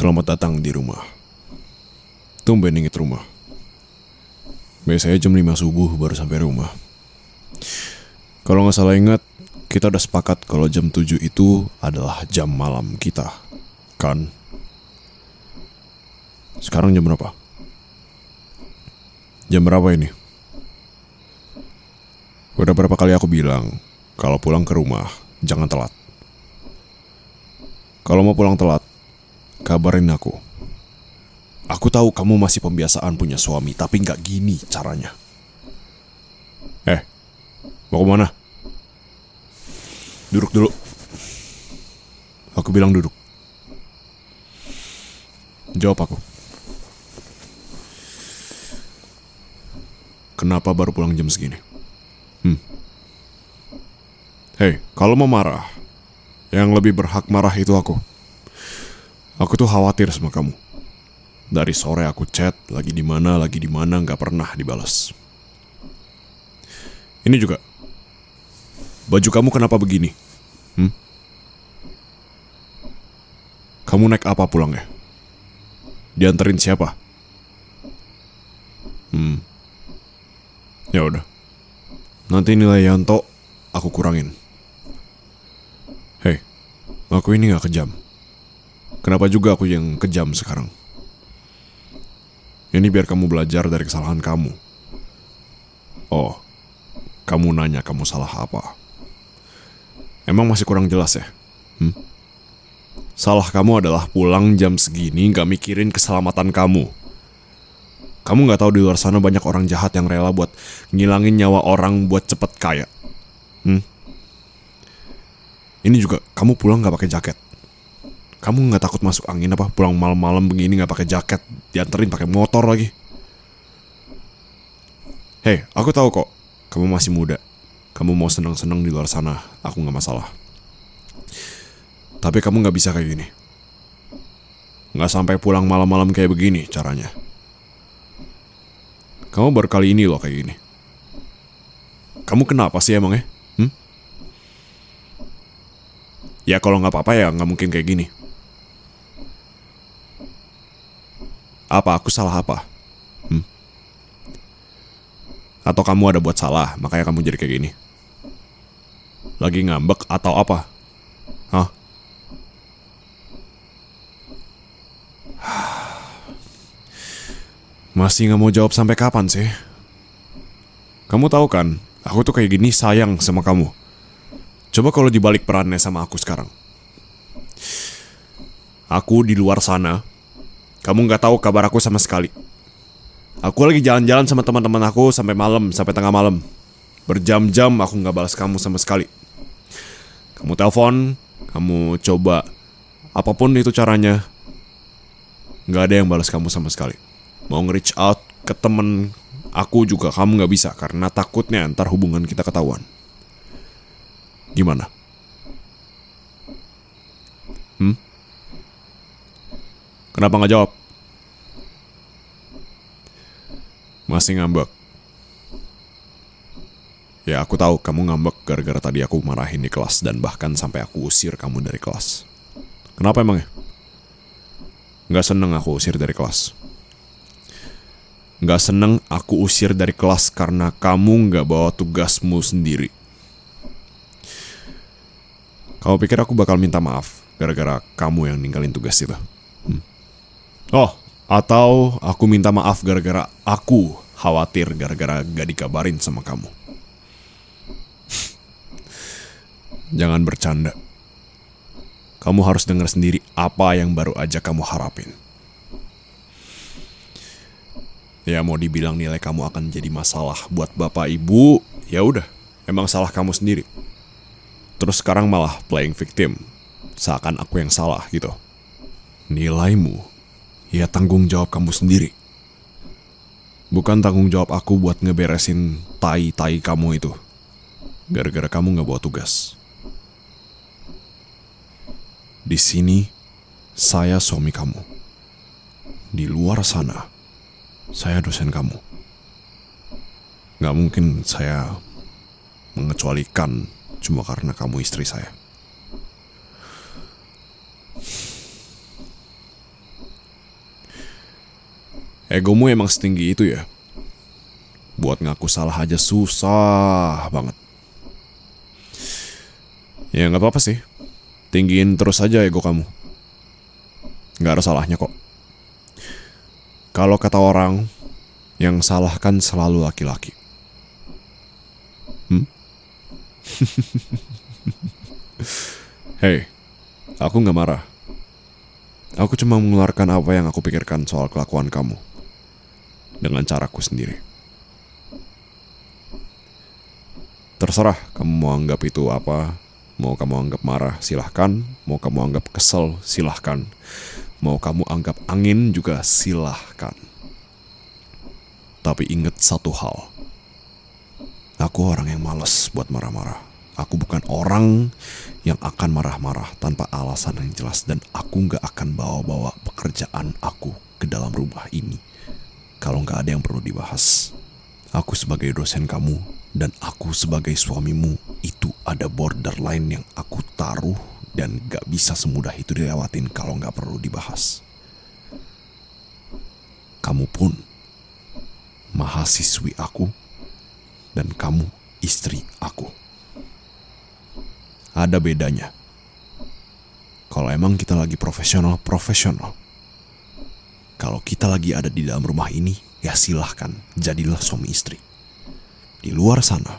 Selamat datang di rumah. Tumben inget rumah. Biasanya jam 5 subuh baru sampai rumah. Kalau gak salah ingat, kita udah sepakat kalau jam 7 itu adalah jam malam kita. Kan? Sekarang jam berapa? Jam berapa ini? Udah berapa kali aku bilang, kalau pulang ke rumah, jangan telat. Kalau mau pulang telat, kabarin aku. Aku tahu kamu masih pembiasaan punya suami, tapi nggak gini caranya. Mau kemana? Duduk dulu. Aku bilang duduk. Jawab aku. Kenapa baru pulang jam segini? Kalau mau marah, yang lebih berhak marah itu aku. Aku tuh khawatir sama kamu. Dari sore aku chat, lagi di mana, nggak pernah dibalas. Ini juga. Baju kamu kenapa begini? Kamu naik apa pulangnya? Dianterin siapa? Ya udah. Nanti nilai Yanto aku kurangin. Aku ini gak kejam. Kenapa juga aku yang kejam sekarang? Ini biar kamu belajar dari kesalahan kamu. Oh, kamu nanya kamu salah apa? Emang masih kurang jelas ya? Salah kamu adalah pulang jam segini gak mikirin keselamatan kamu. Kamu gak tahu di luar sana banyak orang jahat yang rela buat ngilangin nyawa orang buat cepet kaya. Ini juga kamu pulang gak pakai jaket. Kamu gak takut masuk angin apa pulang malam-malam begini gak pakai jaket, dianterin pakai motor lagi. Aku tahu kok kamu masih muda. Kamu mau senang-senang di luar sana, aku gak masalah. Tapi kamu gak bisa kayak gini. Gak sampai pulang malam-malam kayak begini caranya. Kamu baru kali ini loh kayak gini. Kamu kenapa sih emangnya? Ya kalau gak apa-apa ya gak mungkin kayak gini. Apa aku salah apa? Atau kamu ada buat salah makanya kamu jadi kayak gini? Lagi ngambek atau apa? Masih gak mau jawab sampai kapan sih? Kamu tahu kan, aku tuh kayak gini sayang sama kamu. Coba kalau dibalik perannya sama aku sekarang. Aku di luar sana, kamu gak tahu kabar aku sama sekali. Aku lagi jalan-jalan sama teman-teman aku sampai malam, sampai tengah malam. Berjam-jam aku gak balas kamu sama sekali. Kamu telepon, kamu coba apapun itu caranya, gak ada yang balas kamu sama sekali. Mau nge-reach out ke temen aku juga kamu gak bisa, karena takutnya ntar hubungan kita ketahuan. Gimana? Kenapa gak jawab? Masih ngambek. Ya aku tahu kamu ngambek gara-gara tadi aku marahin di kelas dan bahkan sampai aku usir kamu dari kelas. Kenapa emangnya? Gak seneng aku usir dari kelas. Gak seneng aku usir dari kelas karena kamu gak bawa tugasmu sendiri. Kamu pikir aku bakal minta maaf gara-gara kamu yang ninggalin tugas itu? Atau aku minta maaf gara-gara aku khawatir gara-gara gak dikabarin sama kamu? Jangan bercanda. Kamu harus dengar sendiri apa yang baru aja kamu harapin. Ya mau dibilang nilai kamu akan jadi masalah buat bapak ibu, ya udah, emang salah kamu sendiri. Terus sekarang malah playing victim, seakan aku yang salah gitu. Nilaimu, ya tanggung jawab kamu sendiri. Bukan tanggung jawab aku buat ngeberesin tai-tai kamu itu. Gara-gara kamu gak bawa tugas. Di sini, saya suami kamu. Di luar sana, saya dosen kamu. Gak mungkin saya mengecualikan cuma karena kamu istri saya. Egomu emang setinggi itu ya? Buat ngaku salah aja susah banget. Ya nggak apa-apa sih. Tinggiin terus aja ego kamu. Nggak ada salahnya kok. Kalau kata orang, yang salah kan selalu laki-laki. Hei, aku nggak marah. Aku cuma mengeluarkan apa yang aku pikirkan soal kelakuan kamu. Dengan caraku sendiri. Terserah kamu mau anggap itu apa. Mau kamu anggap marah, silahkan. Mau kamu anggap kesel, silahkan. Mau kamu anggap angin juga silahkan. Tapi ingat satu hal. Aku orang yang malas buat marah-marah. Aku bukan orang yang akan marah-marah tanpa alasan yang jelas. Dan aku gak akan bawa-bawa pekerjaan aku ke dalam rumah ini kalau gak ada yang perlu dibahas. Aku sebagai dosen kamu dan aku sebagai suamimu, itu ada borderline yang aku taruh dan gak bisa semudah itu dilewatin kalau gak perlu dibahas. Kamu pun mahasiswi aku dan kamu istri aku. Ada bedanya. Kalau emang kita lagi profesional. Kalau kita lagi ada di dalam rumah ini, ya silahkan jadilah suami istri. Di luar sana,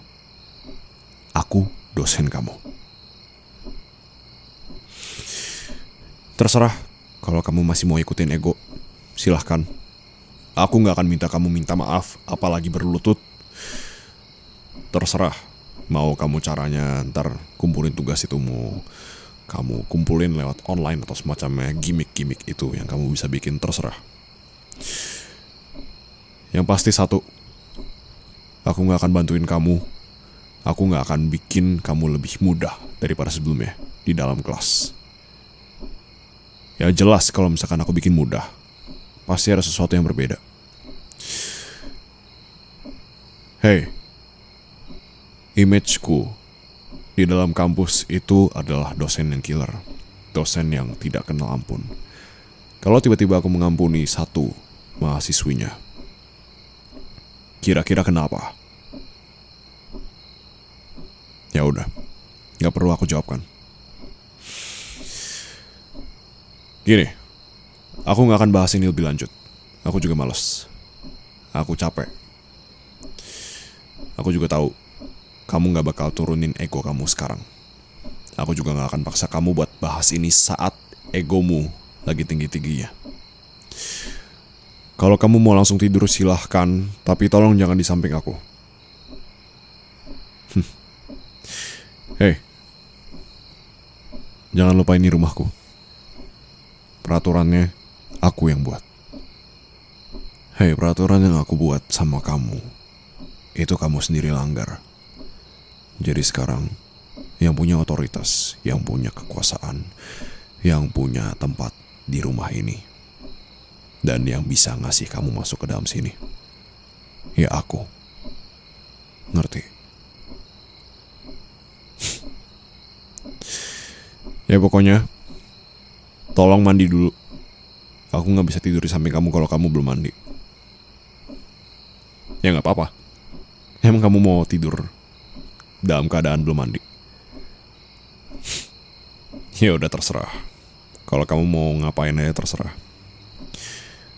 aku dosen kamu. Terserah, kalau kamu masih mau ikutin ego, silahkan. Aku gak akan minta kamu minta maaf, apalagi berlutut. Terserah, mau kamu caranya ntar kumpulin tugas itu, mau kamu kumpulin lewat online atau semacamnya gimmick-gimmick itu yang kamu bisa bikin, terserah. Yang pasti satu, aku gak akan bantuin kamu. Aku gak akan bikin kamu lebih mudah daripada sebelumnya di dalam kelas. Ya jelas kalau misalkan aku bikin mudah, pasti ada sesuatu yang berbeda. Hei, imageku di dalam kampus itu adalah dosen yang killer. Dosen yang tidak kenal ampun. Kalau tiba-tiba aku mengampuni satu mahasiswinya, kira-kira kenapa? Ya udah, gak perlu aku jawabkan. Gini, aku gak akan bahas ini lebih lanjut. Aku juga males. Aku capek. Aku juga tahu kamu gak bakal turunin ego kamu sekarang. Aku juga gak akan paksa kamu buat bahas ini saat egomu lagi tinggi-tingginya. Kalau kamu mau langsung tidur silahkan, tapi tolong jangan di samping aku. Hei, jangan lupa ini rumahku. Peraturannya aku yang buat. Hei, peraturan yang aku buat sama kamu, itu kamu sendiri langgar. Jadi sekarang, yang punya otoritas, yang punya kekuasaan, yang punya tempat di rumah ini, dan yang bisa ngasih kamu masuk ke dalam sini, ya aku. Ngerti? Ya pokoknya, tolong mandi dulu. Aku gak bisa tidur di samping kamu kalau kamu belum mandi. Ya gak apa-apa. Emang kamu mau tidur dalam keadaan belum mandi? Ya udah terserah. Kalau kamu mau ngapain aja terserah.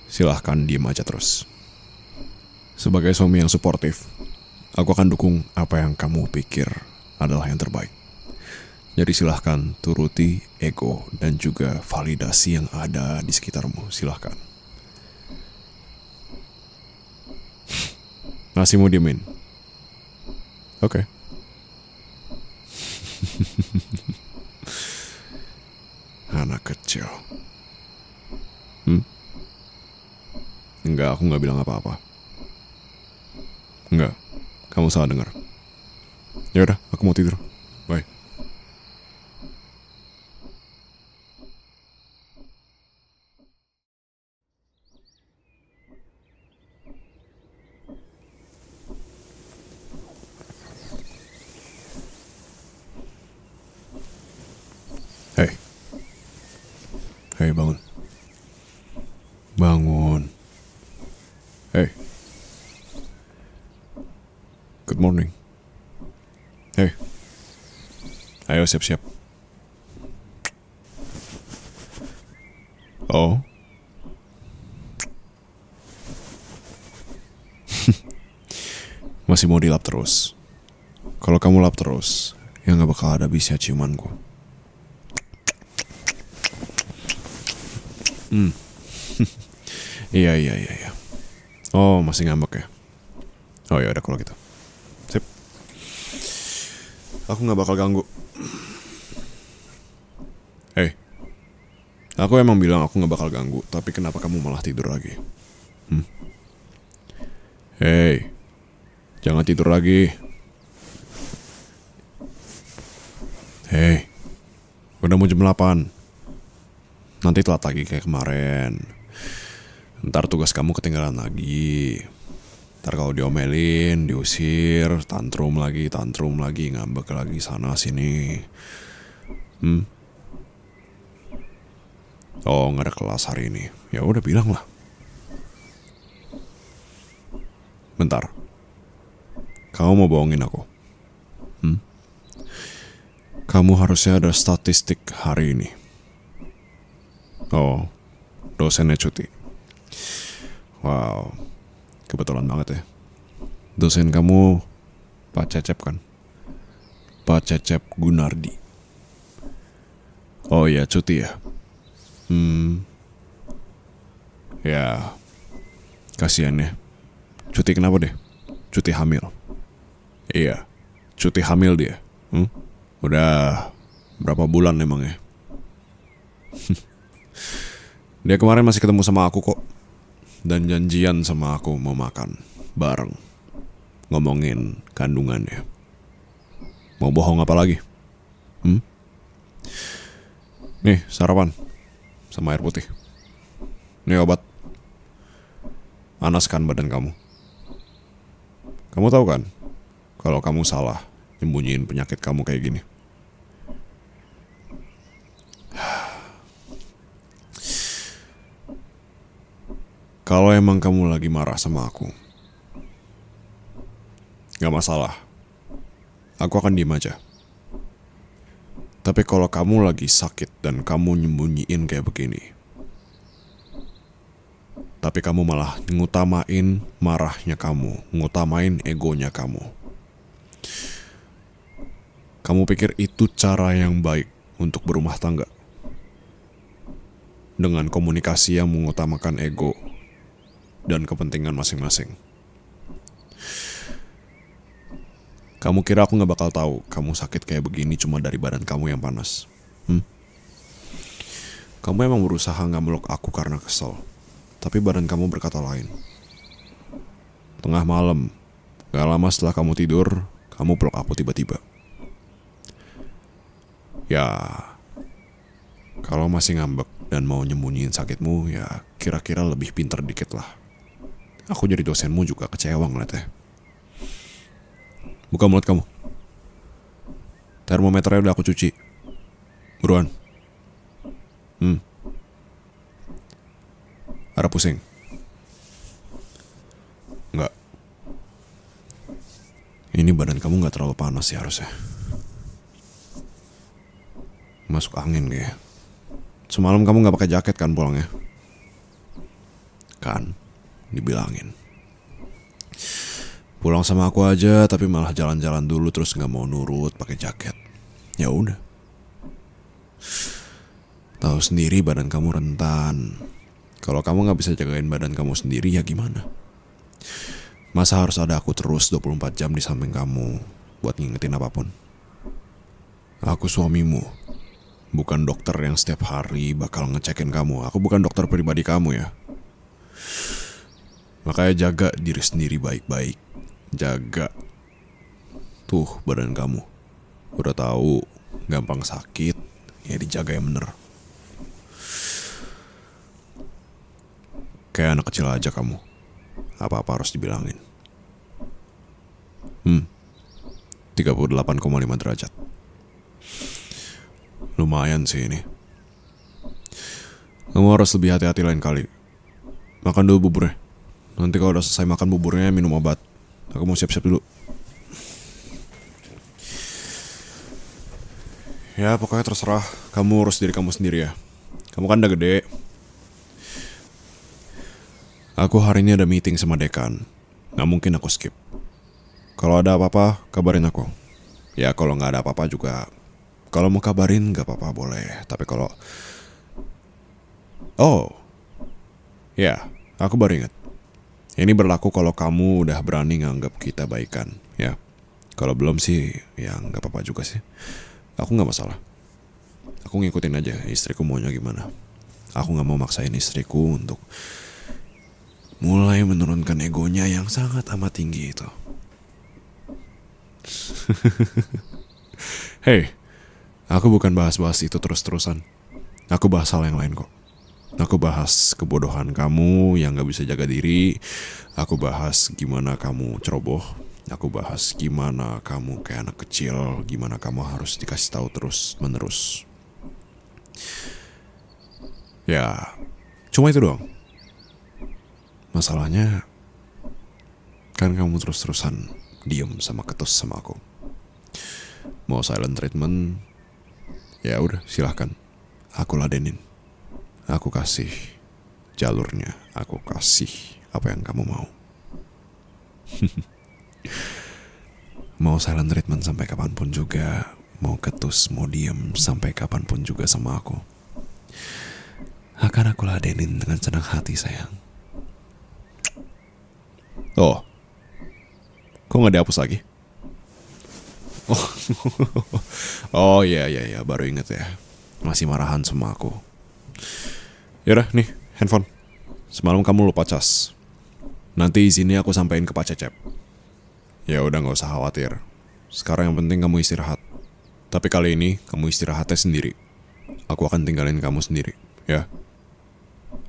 Silahkan diem aja terus. Sebagai suami yang suportif, aku akan dukung apa yang kamu pikir adalah yang terbaik. Jadi silahkan turuti ego dan juga validasi yang ada di sekitarmu. Silahkan. Masih mau diemin? Oke. Anak kecil. Enggak, aku gak bilang apa-apa. Enggak, kamu salah dengar. Yaudah, aku mau tidur. Bye. Hei. Hei, bangun. Bangun. morning. Hei, ayo siap-siap. Oh, masih mau dilap terus. Kalau kamu lap terus, ya gak bakal ada habisnya ciumanku. Iya. Oh, masih ngambek ya? Oh ya udah kalau gitu. Sip. Aku gak bakal ganggu. Hei, aku emang bilang aku gak bakal ganggu, tapi kenapa kamu malah tidur lagi? Hei, jangan tidur lagi. Hei, udah mau jam 8. Nanti telat lagi kayak kemarin. Ntar tugas kamu ketinggalan lagi. Ntar kalau diomelin, diusir, tantrum lagi, ngambek lagi sana sini. Oh, nggak ada kelas hari ini. Ya udah bilang lah. Bentar. Kamu mau bohongin aku? Kamu harusnya ada statistik hari ini. Oh, dosennya cuti. Wow, kebetulan banget ya. Dosen kamu Pak Cecep kan? Pak Cecep Gunardi. Oh iya, cuti ya. Ya, kasihan ya. Cuti kenapa deh? Cuti hamil. Iya, cuti hamil dia. Udah berapa bulan emang ya? Dia kemarin masih ketemu sama aku kok. Dan janjian sama aku mau makan bareng. Ngomongin kandungannya. Mau bohong apa lagi? Nih sarapan sama air putih. Nih obat. Panaskan badan kamu. Kamu tahu kan kalau kamu salah nyembunyiin penyakit kamu kayak gini. Kalau emang kamu lagi marah sama aku, gak masalah. Aku akan diem aja. Tapi kalau kamu lagi sakit dan kamu nyembunyiin kayak begini, tapi kamu malah ngutamain marahnya kamu, ngutamain egonya kamu. Kamu pikir itu cara yang baik untuk berumah tangga? Dengan komunikasi yang mengutamakan ego dan kepentingan masing-masing. Kamu kira aku gak bakal tahu kamu sakit kayak begini cuma dari badan kamu yang panas? Kamu emang berusaha gak meluk aku karena kesel, tapi badan kamu berkata lain. Tengah malam, gak lama setelah kamu tidur, kamu peluk aku tiba-tiba. Ya, kalau masih ngambek dan mau nyembunyiin sakitmu, ya kira-kira lebih pinter dikit lah. Aku jadi dosenmu juga kecewa ngeliatnya. Buka mulut kamu. Termometernya udah aku cuci. Buruan. Ada pusing? Enggak. Ini badan kamu gak terlalu panas sih harusnya. Masuk angin kayak. Semalam kamu gak pakai jaket kan pulangnya? Kan, dibilangin. Pulang sama aku aja tapi malah jalan-jalan dulu terus gak mau nurut pakai jaket. Ya udah. Tahu sendiri badan kamu rentan. Kalau kamu gak bisa jagain badan kamu sendiri ya gimana? Masa harus ada aku terus 24 jam di samping kamu buat ngingetin apapun? Aku suamimu, bukan dokter yang setiap hari bakal ngecekin kamu. Aku bukan dokter pribadi kamu ya. Makanya jaga diri sendiri baik-baik. Jaga. Tuh badan kamu. Udah tahu gampang sakit, ya dijaga yang bener. Kayak anak kecil aja kamu. Apa-apa harus dibilangin. 38,5 derajat. Lumayan sih ini. Kamu harus lebih hati-hati lain kali. Makan dulu buburnya. Nanti kalau udah selesai makan buburnya minum obat. Aku mau siap-siap dulu. Ya pokoknya terserah. Kamu urus diri kamu sendiri ya. Kamu kan udah gede. Aku hari ini ada meeting sama dekan. Gak mungkin aku skip. Kalau ada apa-apa, kabarin aku. Ya kalau gak ada apa-apa juga, kalau mau kabarin gak apa-apa boleh. Tapi kalau... Oh, ya, aku baru ingat. Ini berlaku kalau kamu udah berani nganggap kita baikan, ya. Kalau belum sih, ya gak apa-apa juga sih. Aku gak masalah. Aku ngikutin aja istriku maunya gimana. Aku gak mau maksain istriku untuk mulai menurunkan egonya yang sangat amat tinggi itu. Hey, aku bukan bahas-bahas itu terus-terusan. Aku bahas hal yang lain kok. Aku bahas kebodohan kamu yang gak bisa jaga diri. Aku bahas gimana kamu ceroboh. Aku bahas gimana kamu kayak anak kecil. Gimana kamu harus dikasih tahu terus menerus. Ya, cuma itu doang. Masalahnya kan kamu terus-terusan diem sama ketus sama aku. Mau silent treatment, ya udah silahkan. Aku ladenin. Aku kasih jalurnya. Aku kasih apa yang kamu mau. Mau silent treatment sampai kapanpun juga. Mau ketus, mau diem sampai kapanpun juga sama aku. Akan aku ladenin dengan senang hati sayang. Oh, kok gak dihapus lagi? Oh, oh iya, baru inget ya. Masih marahan sama aku. Yaudah nih, handphone. Semalam kamu lupa cas. Nanti izinnya aku sampein ke Pak Cecep. Ya udah gak usah khawatir. Sekarang yang penting kamu istirahat. Tapi kali ini kamu istirahatnya sendiri. Aku akan tinggalin kamu sendiri, ya.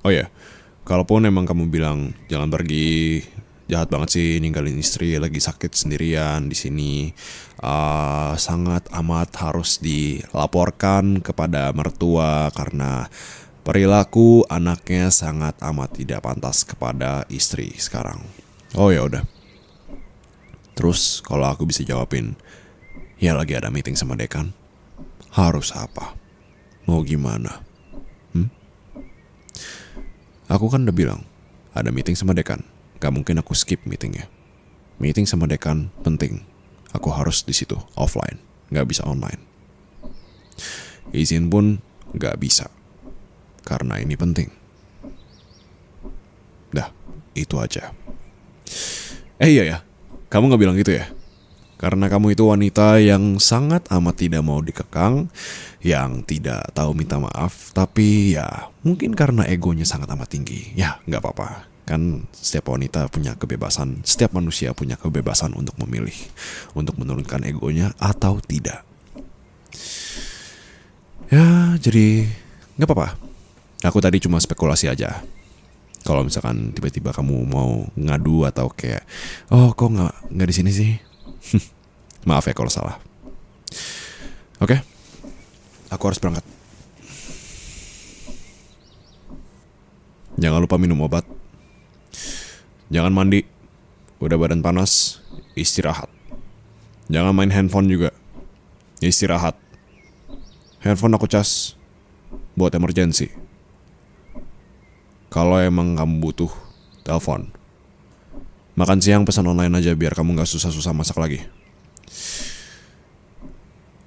Oh ya, kalaupun emang kamu bilang jangan pergi, jahat banget sih ninggalin istri lagi sakit sendirian di sini. Sangat amat harus dilaporkan kepada mertua karena perilaku anaknya sangat amat tidak pantas kepada istri sekarang. Oh ya udah. Terus kalau aku bisa jawabin, ya lagi ada meeting sama dekan. Harus apa? Mau gimana? Aku kan udah bilang ada meeting sama dekan. Gak mungkin aku skip meetingnya. Meeting sama dekan penting. Aku harus di situ offline, gak bisa online. Izin pun gak bisa karena ini penting. Dah, itu aja. Iya ya, kamu gak bilang gitu ya? Karena kamu itu wanita yang sangat amat tidak mau dikekang, yang tidak tahu minta maaf, tapi ya mungkin karena egonya sangat amat tinggi. Ya gak apa-apa, kan setiap wanita punya kebebasan, setiap manusia punya kebebasan untuk memilih, untuk menurunkan egonya atau tidak. Ya jadi gak apa-apa. Aku tadi cuma spekulasi aja. Kalau misalkan tiba-tiba kamu mau ngadu atau kayak, oh kok nggak di sini sih? Maaf ya kalau salah. Oke, aku harus berangkat. Jangan lupa minum obat. Jangan mandi. Udah badan panas, istirahat. Jangan main handphone juga. Istirahat. Handphone aku cas buat emergency. Kalau emang kamu butuh, telepon. Makan siang pesan online aja biar kamu gak susah-susah masak lagi.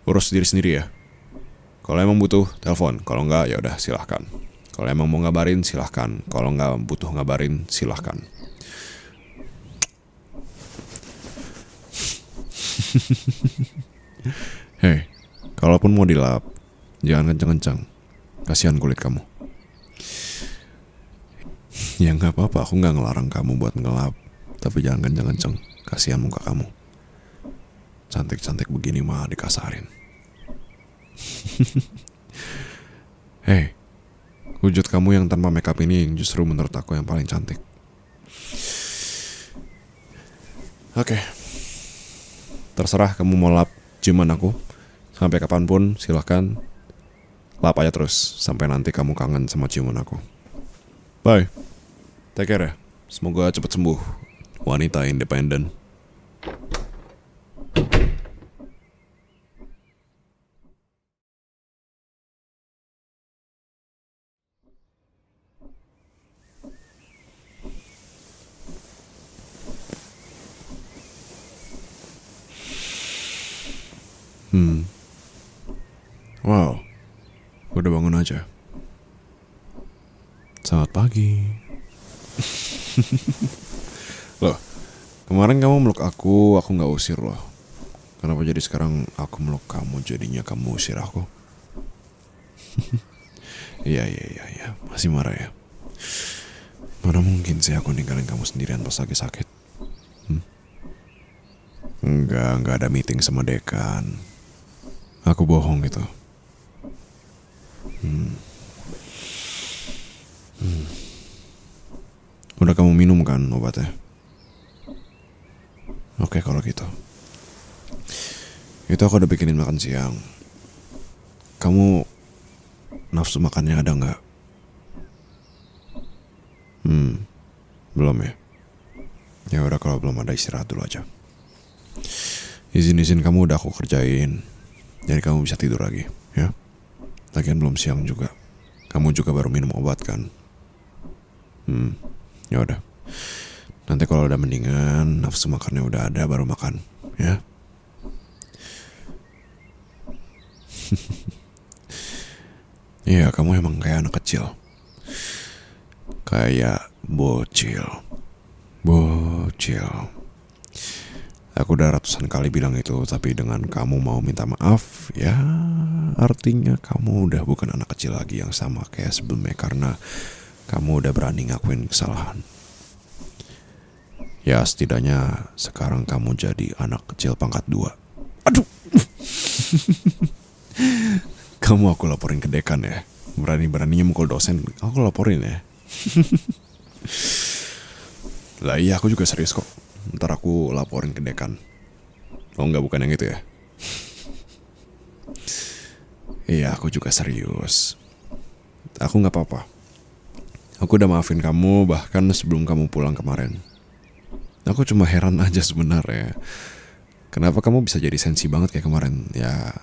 Urus diri sendiri ya. Kalau emang butuh, telepon. Kalau enggak, ya udah silahkan. Kalau emang mau ngabarin, silahkan. Kalau enggak butuh ngabarin, silahkan. Hei, kalaupun mau dilap, jangan kenceng-kenceng. Kasihan kulit kamu. Ya gak apa-apa, aku gak ngelarang kamu buat ngelap. Tapi jangan kenceng-kenceng. Kasihan muka kamu. Cantik-cantik begini mah dikasarin. Hei, wujud kamu yang tanpa makeup ini justru menurut aku yang paling cantik. Oke. Terserah kamu mau lap ciuman aku. Sampai kapanpun silahkan. Lap aja terus sampai nanti kamu kangen sama ciuman aku. Bye. Take care ya. Semoga cepat sembuh. Wanita independen. Wow, udah bangun aja. Selamat pagi. Loh, kemarin kamu meluk aku gak usir loh. Kenapa jadi sekarang aku meluk kamu, jadinya kamu usir aku? Iya, masih marah ya? Mana mungkin sih aku ninggalin kamu sendirian pas lagi sakit? Enggak ada meeting sama dekan. Aku bohong gitu. Udah kamu minum kan obatnya? Oke kalau gitu. Itu aku udah bikinin makan siang. Kamu nafsu makannya ada nggak? Belum ya? Ya udah kalau belum ada istirahat dulu aja. Izin kamu udah aku kerjain. Jadi kamu bisa tidur lagi, ya. Lagian belum siang juga. Kamu juga baru minum obat kan? Ya udah. Nanti kalau udah mendingan, nafsu makannya udah ada baru makan, ya. Iya, kamu emang kayak anak kecil. Kayak bocil. Aku udah ratusan kali bilang itu, tapi dengan kamu mau minta maaf, ya artinya kamu udah bukan anak kecil lagi yang sama kayak sebelumnya, karena kamu udah berani ngakuin kesalahan. Ya setidaknya sekarang kamu jadi anak kecil pangkat 2. Aduh. Kamu aku laporin ke dekan ya. Berani-beraninya mukul dosen, aku laporin ya. Lah iya, aku juga serius kok. Ntar aku laporin ke dekan. Oh enggak, bukan yang itu ya. Iya, aku juga serius. Aku gak apa-apa. Aku udah maafin kamu bahkan sebelum kamu pulang kemarin. Aku cuma heran aja sebenarnya. Kenapa kamu bisa jadi sensi banget kayak kemarin? Ya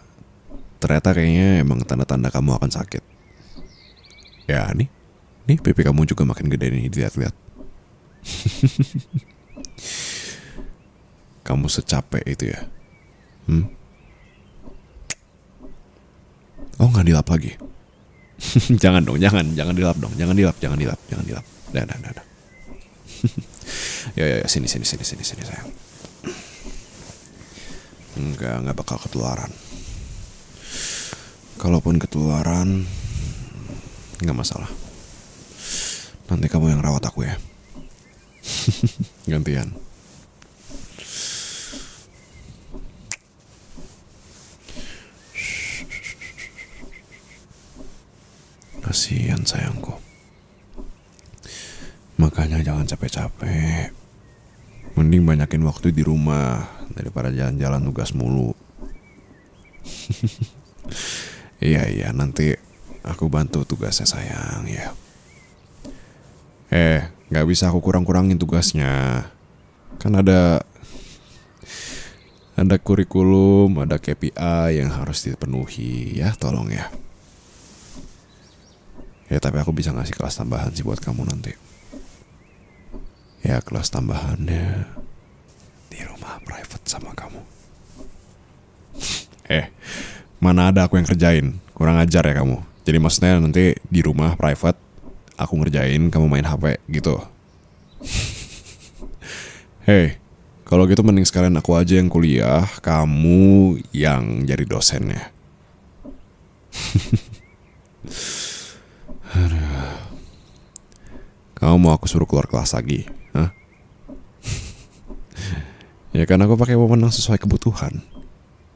ternyata kayaknya emang tanda-tanda kamu akan sakit. Ya nih pipi kamu juga makin gede nih, dilihat-lihat. Kamu secapek itu ya? Oh nggak dilap lagi? Jangan dong, jangan dilap dong, jangan dilap. Dah. Ya, sini sayang. Nggak bakal ketularan. Kalaupun ketularan, nggak masalah. Nanti kamu yang rawat aku ya. Gantian. Kasihan sayangku. Makanya jangan capek-capek. Mending banyakin waktu di rumah daripada jalan-jalan tugas mulu. Iya, nanti aku bantu tugasnya sayang ya. Gak bisa aku kurang-kurangin tugasnya. Kan ada kurikulum, ada KPI yang harus dipenuhi ya, tolong ya. Ya tapi aku bisa ngasih kelas tambahan sih buat kamu nanti. Ya kelas tambahannya di rumah private sama kamu. Mana ada aku yang kerjain, kurang ajar ya kamu. Jadi maksudnya nanti di rumah private aku ngerjain, kamu main HP gitu. Kalau gitu mending sekalian aku aja yang kuliah, kamu yang jadi dosennya. Kamu mau aku suruh keluar kelas lagi? Hah? Ya kan aku pakai wewenang sesuai kebutuhan.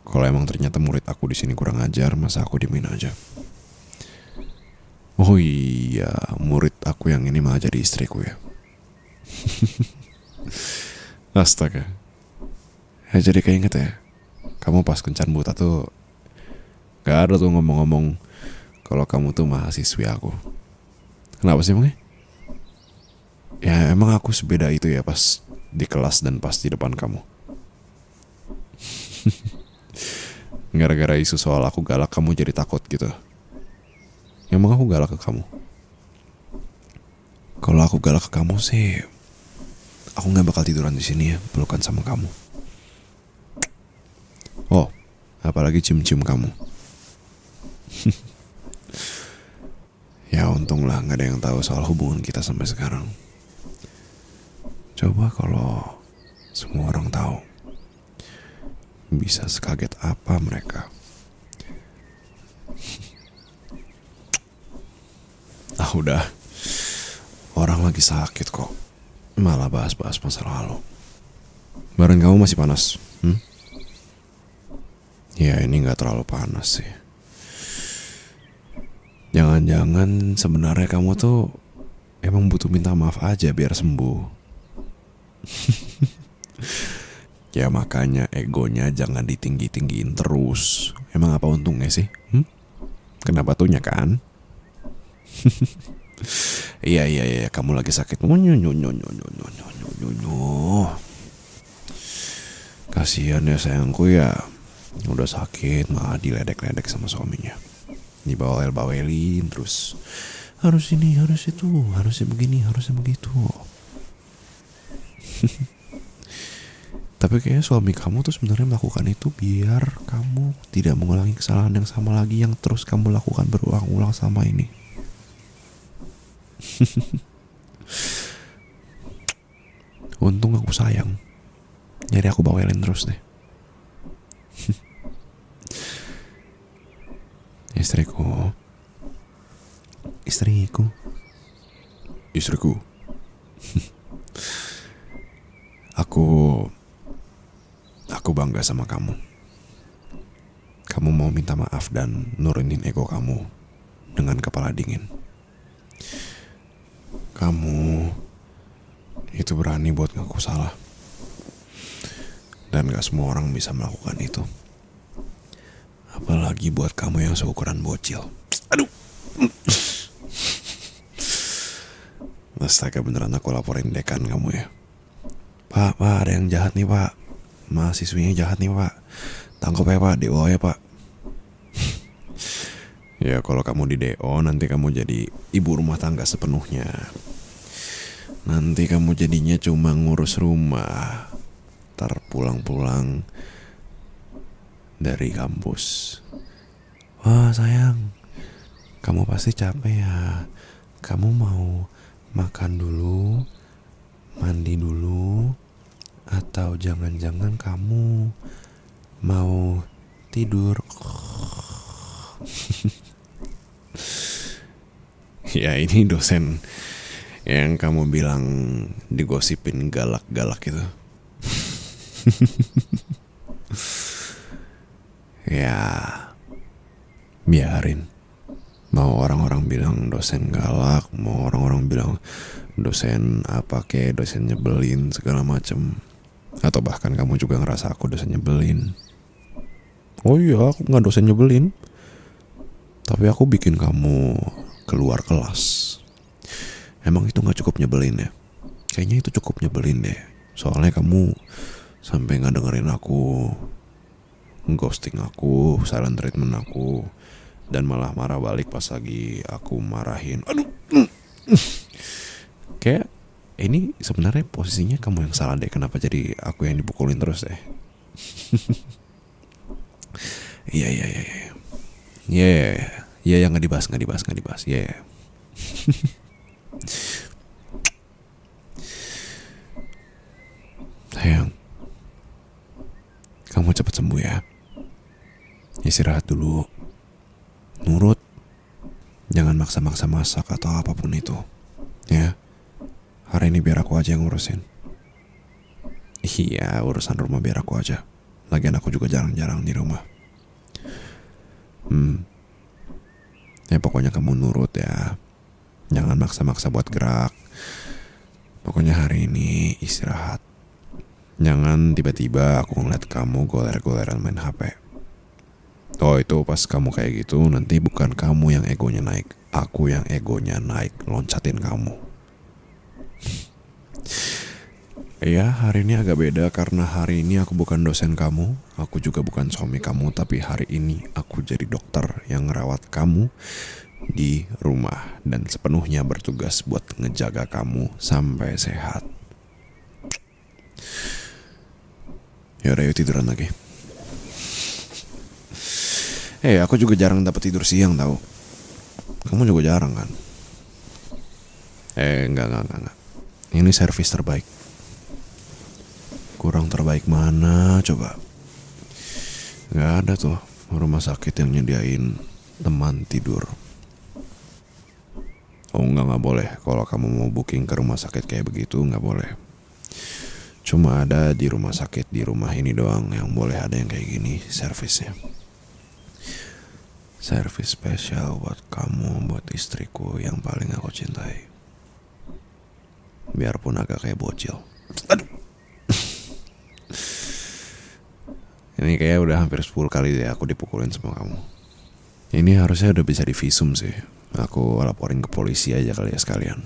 Kalau emang ternyata murid aku di sini kurang ajar, masa aku diemin aja? Oh iya, murid aku yang ini malah jadi istriku ya. Astaga. Ya jadi keinget ya, kamu pas kencan buta tuh gak ada tuh ngomong-ngomong kalau kamu tuh mahasiswi aku. Kenapa sih emangnya? Ya emang aku sebeda itu ya pas di kelas dan pas di depan kamu. Gara-gara isu soal aku galak kamu jadi takut gitu. Emang aku galak ke kamu? Kalau aku galak ke kamu sih, aku nggak bakal tiduran di sini ya, pelukan sama kamu. Oh, apalagi cium-cium kamu. Ya untunglah gak ada yang tahu soal hubungan kita sampai sekarang. Coba kalau semua orang tahu, bisa sekaget apa mereka. Udah, orang lagi sakit kok, malah bahas-bahas masa lalu. Badan kamu masih panas? Ya ini gak terlalu panas sih. Jangan-jangan sebenarnya kamu tuh emang butuh minta maaf aja biar sembuh. Ya makanya egonya jangan ditinggi-tinggiin terus. Emang apa untungnya sih? Kenapa tuhnya kan? Iya, kamu lagi sakit. Kasihan ya sayangku ya. Udah sakit malah diledek-ledek sama suaminya. Dibawel-bawelin terus. Harus ini, harus itu, harusnya begini, harusnya begitu. Tapi kayaknya suami kamu tuh sebenarnya melakukan itu biar kamu tidak mengulangi kesalahan yang sama lagi yang terus kamu lakukan berulang-ulang sama ini. Untung aku sayang, jadi aku bawelin terus deh. Istriku. Aku bangga sama kamu. Kamu mau minta maaf dan nurunin ego kamu dengan kepala dingin. Kamu itu berani buat ngaku salah. Dan gak semua orang bisa melakukan itu. Apalagi buat kamu yang seukuran bocil. Aduh. Astaga, beneran aku laporin dekan kamu ya. Pak, ada yang jahat nih pak. Mahasiswinya jahat nih pak. Tangkap ya pak, DO ya pak. Ya kalau kamu di DO nanti kamu jadi ibu rumah tangga sepenuhnya. Nanti kamu jadinya cuma ngurus rumah. Ntar pulang-pulang dari kampus. Wah sayang, kamu pasti capek ya. Kamu mau makan dulu, mandi dulu, atau jangan-jangan kamu mau tidur? Ya ini dosen yang kamu bilang digosipin galak-galak itu. Ya biarin. Mau orang-orang bilang dosen galak, mau orang-orang bilang dosen apa kek, dosen nyebelin segala macem. Atau bahkan kamu juga ngerasa aku dosen nyebelin. Oh iya, aku gak dosen nyebelin, tapi aku bikin kamu keluar kelas. Emang itu gak cukup nyebelin ya? Kayaknya itu cukup nyebelin deh. Soalnya kamu sampai gak dengerin aku, ghosting aku, silent treatment aku, dan malah marah balik pas lagi aku marahin. Aduh. Kayak ini sebenarnya posisinya kamu yang salah deh. Kenapa jadi aku yang dipukulin terus deh? Iya. Iya yang nggak dibahas. Iya. Sayang, kamu cepat sembuh ya. Istirahat dulu. Nurut. Jangan maksa-maksa masak atau apapun itu. Ya. Hari ini biar aku aja yang ngurusin. Iya, urusan rumah biar aku aja. Lagian aku juga jarang-jarang di rumah. Ya pokoknya kamu nurut ya. Jangan maksa-maksa buat gerak. Pokoknya hari ini istirahat. Jangan tiba-tiba aku ngeliat kamu goler-goleran main HP. Oh itu pas kamu kayak gitu, nanti bukan kamu yang egonya naik, aku yang egonya naik, loncatin kamu. Ya hari ini agak beda karena hari ini aku bukan dosen kamu, aku juga bukan suami kamu, tapi hari ini aku jadi dokter yang ngerawat kamu di rumah dan sepenuhnya bertugas buat ngejaga kamu sampai sehat. Yaudah yuk tiduran lagi. Aku juga jarang dapat tidur siang tahu. Kamu juga jarang kan? Enggak. Ini servis terbaik. Kurang terbaik mana coba? Nggak ada tuh rumah sakit yang nyediain teman tidur. Oh nggak boleh. Kalau kamu mau booking ke rumah sakit kayak begitu nggak boleh. Cuma ada di rumah sakit di rumah ini doang yang boleh ada yang kayak gini servisnya. Servis spesial buat kamu, buat istriku yang paling aku cintai. Biarpun agak kayak bocil. Aduh. Ini kayak udah hampir 10 kali deh aku dipukulin sama kamu. Ini harusnya udah bisa divisum sih. Aku laporin ke polisi aja kali ya sekalian.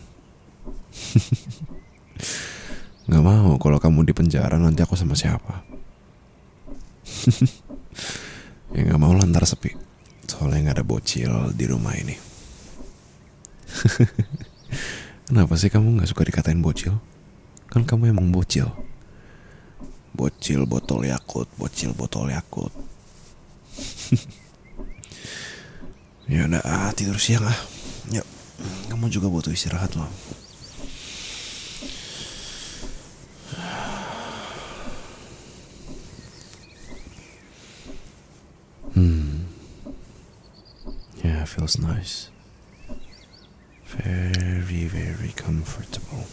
Gak mau kalau kamu di penjara nanti aku sama siapa. Ya gak mau lantar sepi. Soalnya gak ada bocil di rumah ini. Kenapa sih kamu gak suka dikatain bocil? Kan kamu emang bocil. Bocil botol Yakult, bocil botol Yakult. Ya udah tidur siang ah. Yuk, kamu juga butuh istirahat loh. Yeah, feels nice. Very, very comfortable.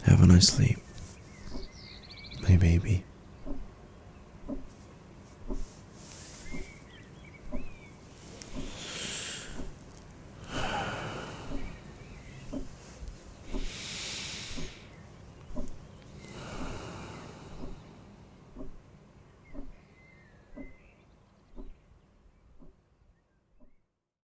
Have a nice sleep, my baby.